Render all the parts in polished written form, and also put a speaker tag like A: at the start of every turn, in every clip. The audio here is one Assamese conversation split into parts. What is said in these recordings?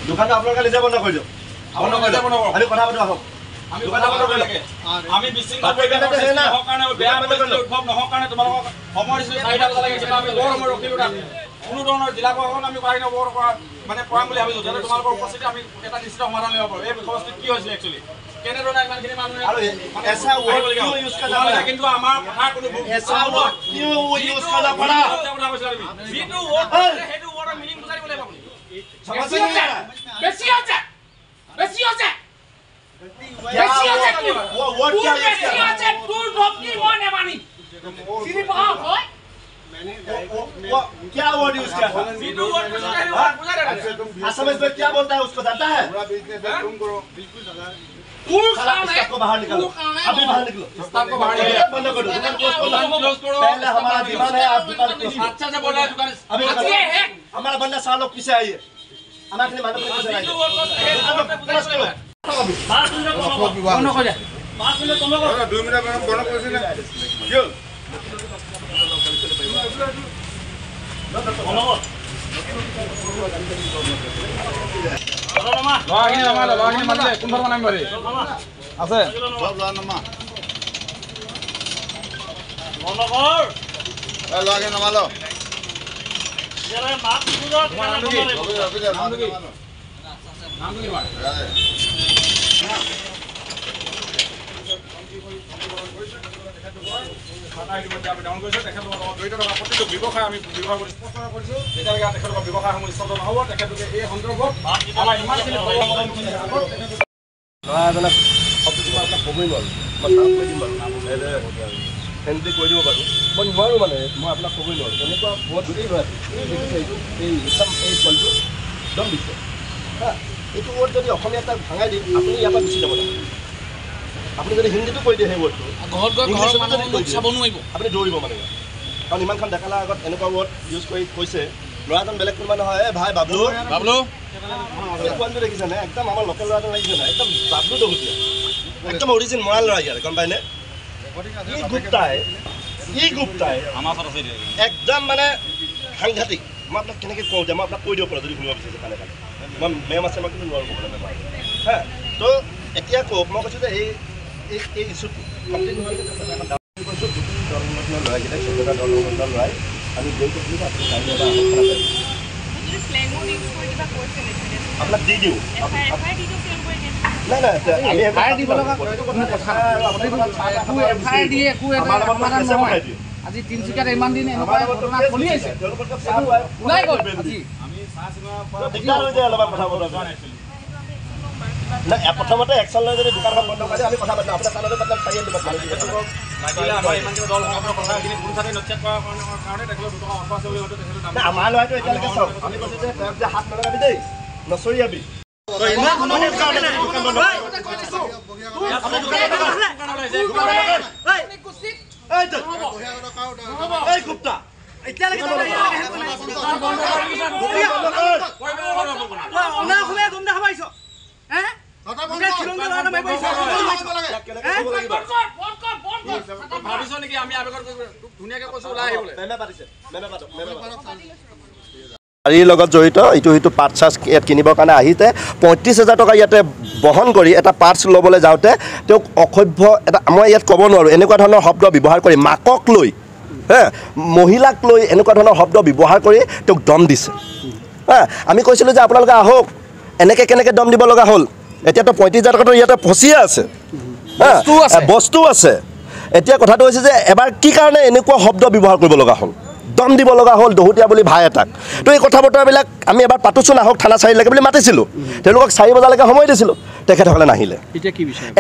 A: দোকানটো আপোনালোকে নিজে বন্ধ কৰি দিয়ক আমি কথা পাতো আহক
B: আমি বিশৃংখল কাৰণে বেয়া উদ্ভৱ নহওক কাৰণে তোমালোকক সময় দিছিলোঁ 4টা বজালৈকে কিন্তু আমি বৰ সময় ৰখিলোঁ তাত কোনো ধৰণৰ জিলা প্ৰশাসন আমি পাই নবৰ মানে কৰাম বুলি ভাবিছোঁ যাতে তোমালোকৰ উপস্থিতি আমি এটা নিশ্চিত সমাধান ল'ব পাৰোঁ এই বিষয়বস্তুত কি হৈছিলে একচুৱেলি কেনেধৰণে ইমানখিনি মানুহে কিন্তু আমাৰ কথা কোনো যিটো সেইটো ৱৰ্ডৰ মিনিং বুজাই দিব লাগিব
A: क्या वर्ड यूज किया था? असमिया में क्या बोलता है उसको जानता है? इसको बाहर निकालो अभी बाहर निकलो
B: को बाहर
A: बंद करो पहले हमारा डिमांड है आप दुकान
B: अच्छा से बोला दुकान
A: अभी हमारा बंदा 4 लोग पीछे आइए हमारे लिए मानो पीछे आइए क्लोज करो बात सुन लो कौन हो जाए बात सुन लो तुम लोग 2 मिनट में बंद कर देना क्यों হেন্দি কৈ দিব পাৰোঁ মই নোৱাৰোঁ মানে মই আপোনাক ক'বই নোৱাৰোঁ তেনেকুৱা বহুত গোটেই হয় এই কলটো একদম দিছে হা এইটো ৱৰ্ড যদি অসমীয়া এটা ভাঙাই দিম আপুনি ইয়াৰ পৰা গুচি যাব লাগে আপুনি যদি হিন্দীটো কৈ দিয়ে সেই ৱৰ্ডটো চাব নোৱাৰিব আপুনি দৌৰিব মানে কাৰণ ইমানখন ডেকালাৰ আগত এনেকুৱা ৱৰ্ড ইউজ কৰি কৈছে ল'ৰাজন বেলেগ কোনোবা নহয় ভাই বাবলু কোৱাটো দেখিছেনে একদম আমাৰ লোকেল ল'ৰাজন লাগিছে নাই একদম বাবলু দগুতীয়া একদম অৰিজিন মৰাল ল'ৰা ইয়াৰ গম পায়নে ই গুপ্তাই একদম মানে সাংঘাতিক মই আপোনাক কেনেকৈ কওঁ যে মই আপোনাক কৈ দিব পাৰোঁ যদি শুনিব বিচাৰিছে কাণে কাণে মই মেম আছে মই কিন্তু নোৱাৰোঁ ক'বলৈ মেম হা তো এতিয়া কওক মই কৈছোঁ যে এই ইছ্যুটো কমপ্লিট নহয় কৈছোঁ দল ল'ৰাকেইটাই 14টা দল ল'ৰাই আমি গৈ কৈছিলোঁ আপুনি কাইলৈ এটা আপোনাক দি দিওঁ নাই নাই আমি দিব লগা
C: আজি তিনিচুকীয়াত ইমান দিন এনেকুৱা ঘটনা চলি আছে
A: নাই প্ৰথমতে একশ্যন লৈ যদি দোকানখন বন্ধ কৰি আমি কথা পাতিম আপোনাৰ কাণতে পাতিম চাই দিব আমাৰ ল'ৰাটো এতিয়ালৈকে চাওক আমি কৈছোঁ যে তেওঁক যে হাত নলগাবি দেই নচৰিয়াবি গাড়ীৰ লগত জড়িত ইটো সিটো পাৰ্টছ ইয়াত কিনিবৰ কাৰণে আহিতে 35,000 টকা ইয়াতে বহন কৰি এটা পাৰ্টছ ল'বলৈ যাওঁতে তেওঁক অসভ্য এটা মই ইয়াত ক'ব নোৱাৰোঁ এনেকুৱা ধৰণৰ শব্দ ব্যৱহাৰ কৰি মাকক লৈ মহিলাক লৈ এনেকুৱা ধৰণৰ শব্দ ব্যৱহাৰ কৰি তেওঁক দম দিছে আমি কৈছিলোঁ যে আপোনালোকে আহক এনেকৈ কেনেকৈ দম দিব লগা হ'ল এতিয়াতো 35,000 টকাটো ইয়াতে ফচিয়ে আছে বস্তু আছে এতিয়া কথাটো হৈছে যে এবাৰ কি কাৰণে এনেকুৱা শব্দ ব্যৱহাৰ কৰিব লগা হ'ল দম দিব লগা হ'ল দহুতীয়া বুলি ভাই এটাক তো এই কথা বতৰাবিলাক আমি এবাৰ পাতোচোন আহক থানা 4লৈকে বুলি মাতিছিলোঁ তেওঁলোকক 4 বজালৈকে সময় দিছিলোঁ তেখেতসকলে নাহিলে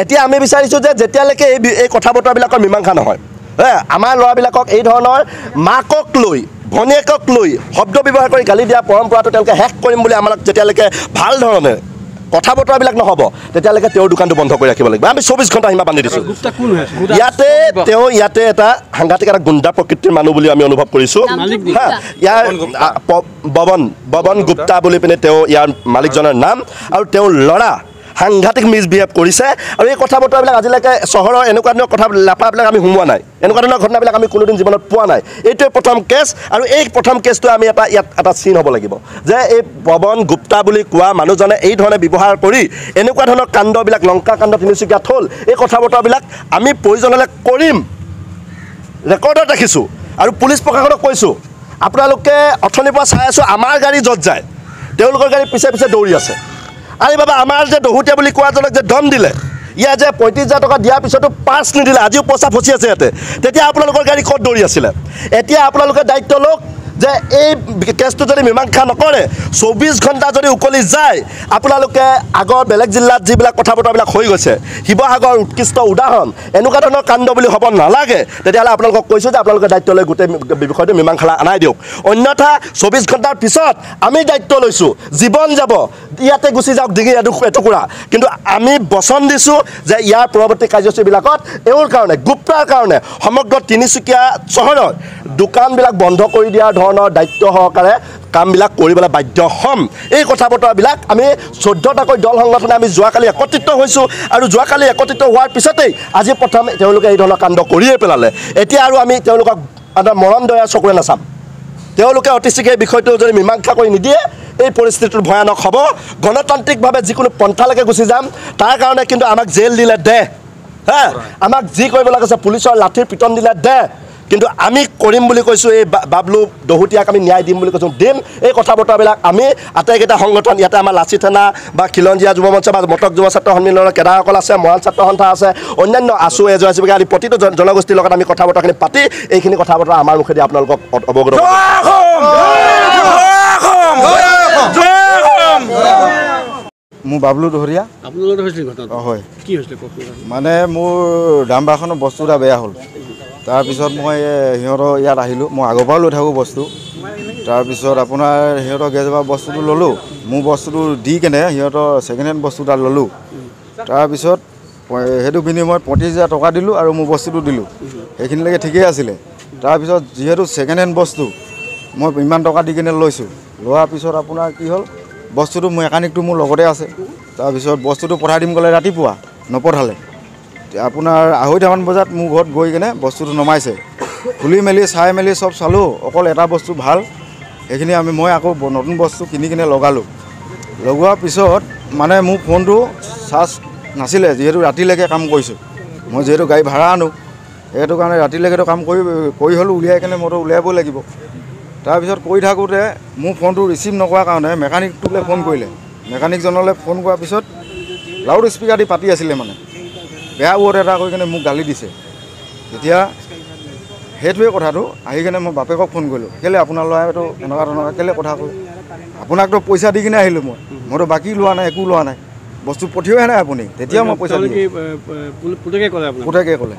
A: এতিয়া আমি বিচাৰিছোঁ যে যেতিয়ালৈকে এই কথা বতৰাবিলাকৰ মীমাংসা নহয় আমাৰ ল'ৰাবিলাকক এই ধৰণৰ মাকক লৈ ভনীয়েকক লৈ শব্দ ব্যৱহাৰ কৰি গালি দিয়া পৰম্পৰাটো তেওঁলোকে শেষ কৰিম বুলি আমাক যেতিয়ালৈকে ভাল ধৰণে কথা বতৰাবিলাক নহ'ব তেতিয়ালৈকে তেওঁৰ দোকানটো বন্ধ কৰি ৰাখিব লাগিব আমি 24 ঘণ্টা সীমা বান্ধি দিছোঁ ইয়াতে এটা সাংঘাতিক এটা গুণ্ডা প্ৰকৃতিৰ মানুহ বুলি আমি অনুভৱ কৰিছোঁ ইয়াৰ ববন গুপ্তা বুলি পিনে তেওঁ ইয়াৰ মালিকজনৰ নাম আৰু তেওঁৰ ল'ৰা সাংঘাতিক মিছবিহেভ কৰিছে আৰু এই কথা বতৰাবিলাক আজিলৈকে চহৰৰ এনেকুৱা ধৰণৰ কথা লেপাবিলাক আমি সোমোৱা নাই এনেকুৱা ধৰণৰ ঘটনাবিলাক আমি কোনোদিন জীৱনত পোৱা নাই এইটোৱে প্ৰথম কেছ আৰু এই প্ৰথম কেছটো আমি ইয়াত এটা চিন হ'ব লাগিব যে এই পৱন গুপ্তা বুলি কোৱা মানুহজনে এই ধৰণে ব্যৱহাৰ কৰি এনেকুৱা ধৰণৰ কাণ্ডবিলাক লংকা কাণ্ড তিনিচুকীয়াত হ'ল এই কথা বতৰাবিলাক আমি প্ৰয়োজন হ'লে কৰিম ৰেকৰ্ডত ৰাখিছোঁ আৰু পুলিচ প্ৰশাসনক কৈছোঁ আপোনালোকে অথনিৰ পৰা চাই আছোঁ আমাৰ গাড়ী য'ত যায় তেওঁলোকৰ গাড়ী পিছে পিছে দৌৰি আছে আৰু বাবা আমাৰ যে দহুতীয়া বুলি কোৱাজনক যে দম দিলে ইয়াত যে 35,000 টকা দিয়াৰ পিছতো পাছ নিদিলে আজিও পইচা ফচি আছে ইয়াতে তেতিয়া আপোনালোকৰ গাড়ী ক'ত দৌৰি আছিলে এতিয়া আপোনালোকে দায়িত্ব লওক যে এই কেছটো যদি মীমাংসা নকৰে 24 ঘণ্টা যদি উকলি যায় আপোনালোকে আগৰ বেলেগ জিলাত যিবিলাক কথা বতৰাবিলাক হৈ গৈছে শিৱসাগৰ উৎকৃষ্ট উদাহৰণ এনেকুৱা ধৰণৰ কাণ্ড বুলি হ'ব নালাগে তেতিয়াহ'লে আপোনালোকক কৈছোঁ যে আপোনালোকে দায়িত্ব লৈ গোটেই বিষয়টো মীমাংসা আনাই দিয়ক অন্যথা 24 ঘণ্টাৰ পিছত আমি দায়িত্ব লৈছোঁ জীৱন যাব ইয়াতে গুচি যাওক ডিঙি এটুকুৰা কিন্তু আমি বচন দিছোঁ যে ইয়াৰ পৰৱৰ্তী কাৰ্যসূচীবিলাকত এওঁৰ কাৰণে গুপ্তাৰ কাৰণে সমগ্ৰ তিনিচুকীয়া চহৰৰ দোকানবিলাক বন্ধ কৰি দিয়াৰ ধৰণৰ দায়িত্ব সহকাৰে কামবিলাক কৰিবলৈ বাধ্য হ'ম এই কথা বতৰাবিলাক আমি 14টাকৈ দল সংগঠনে আমি যোৱাকালি একত্ৰিত হৈছোঁ আৰু যোৱাকালি একত্ৰিত হোৱাৰ পিছতেই আজি প্ৰথম তেওঁলোকে এই ধৰণৰ কাণ্ড কৰিয়ে পেলালে এতিয়া আৰু আমি তেওঁলোকক এটা মৰম দয়া চকুৰে নাচাম তেওঁলোকে অতি শীঘ্ৰে এই বিষয়টো যদি মীমাংসা কৰি নিদিয়ে এই পৰিস্থিতিটো ভয়ানক হ'ব গণতান্ত্ৰিকভাৱে যিকোনো পন্থালৈকে গুচি যাম তাৰ কাৰণে কিন্তু আমাক জেল দিলে দে হা আমাক যি কৰিব লাগে পুলিচৰ লাঠিৰ পিটন দিলে দে কিন্তু আমি কৰিম বুলি কৈছোঁ এই বাবলু দহুতীয়াক আমি ন্যায় দিম বুলি কৈছোঁ দিম এই কথা বতৰাবিলাক আমি আটাইকেইটা সংগঠন ইয়াতে আমাৰ লাচি থানা বা খিলঞ্জীয়া যুৱ মঞ্চ বা মটক যুৱ ছাত্ৰ সন্মিলনৰ কেডাৰসকল আছে মৰাণ ছাত্ৰ সন্থা আছে অন্যান্য আছু এজেঞ্চি আদি প্ৰতিটো জনগোষ্ঠীৰ লগত আমি কথা বতৰাখিনি পাতি এইখিনি কথা বতৰা আমাৰ মুখেদি আপোনালোকক অৱগত
D: মোৰ বাবলু দহৰীয়া
E: আপোনালোকৰ হৈছিল ঘটনা
D: হয়
E: কি হৈছিলে
D: মানে মোৰ দামবাৰখনৰ বস্তু এটা বেয়া হ'ল তাৰপিছত মই সিহঁতৰ ইয়াত আহিলোঁ মই আগৰ পৰাও লৈ থাকোঁ বস্তু তাৰপিছত আপোনাৰ সিহঁতৰ গেজবাৰ বস্তুটো ল'লোঁ মোৰ বস্তুটো দি কেনে সিহঁতৰ ছেকেণ্ড হেণ্ড বস্তু এটা ল'লোঁ তাৰপিছত সেইটো বিনিময়ত 35,000 টকা দিলোঁ আৰু মোৰ বস্তুটো দিলোঁ সেইখিনিলৈকে ঠিকেই আছিলে তাৰপিছত যিহেতু ছেকেণ্ড হেণ্ড বস্তু মই ইমান টকা দি কিনে লৈছোঁ লোৱাৰ পিছত আপোনাৰ কি হ'ল বস্তুটো মেকানিকটো মোৰ লগতে আছে তাৰপিছত বস্তুটো পঠাই দিম ক'লে ৰাতিপুৱা নপঠালে আপোনাৰ 2:30মান বজাত মোৰ ঘৰত গৈ কিনে বস্তুটো নমাইছে খুলি মেলি চাই মেলি চব চালোঁ অকল এটা বস্তু ভাল সেইখিনি মই আকৌ নতুন বস্তু কিনি কিনে লগালোঁ লগোৱাৰ পিছত মানে মোৰ ফোনটো চাৰ্জ নাছিলে যিহেতু ৰাতিলৈকে কাম কৰিছোঁ মই যিহেতু গাড়ী ভাড়া আনো সেইটো কাৰণে ৰাতিলৈকেতো কাম কৰি হ'লেও উলিয়াই কিনে মইতো উলিয়াবই লাগিব তাৰপিছত কৰি থাকোঁতে মোৰ ফোনটো ৰিচিভ নকৰাৰ কাৰণে মেকানিকটোলৈ ফোন কৰিলে মেকানিকজনলৈ ফোন কৰাৰ পিছত লাউড স্পীকাৰ দি পাতি আছিলে মানে বেয়া ৱৰ্ড এটা কৈ কিনে মোক গালি দিছে তেতিয়া সেইটোৱে কথাটো আহি কিনে মই বাপেকক ফোন কৰিলোঁ কেলৈ আপোনাৰ ল'ৰাইতো এনেকুৱা কেলৈ কথা ক'লে আপোনাকতো পইচা দি কিনে আহিলোঁ মইতো বাকী লোৱা নাই একো লোৱা নাই বস্তু পঠিওৱাই নাই আপুনি তেতিয়া মই পইচা পুতেকে ক'লে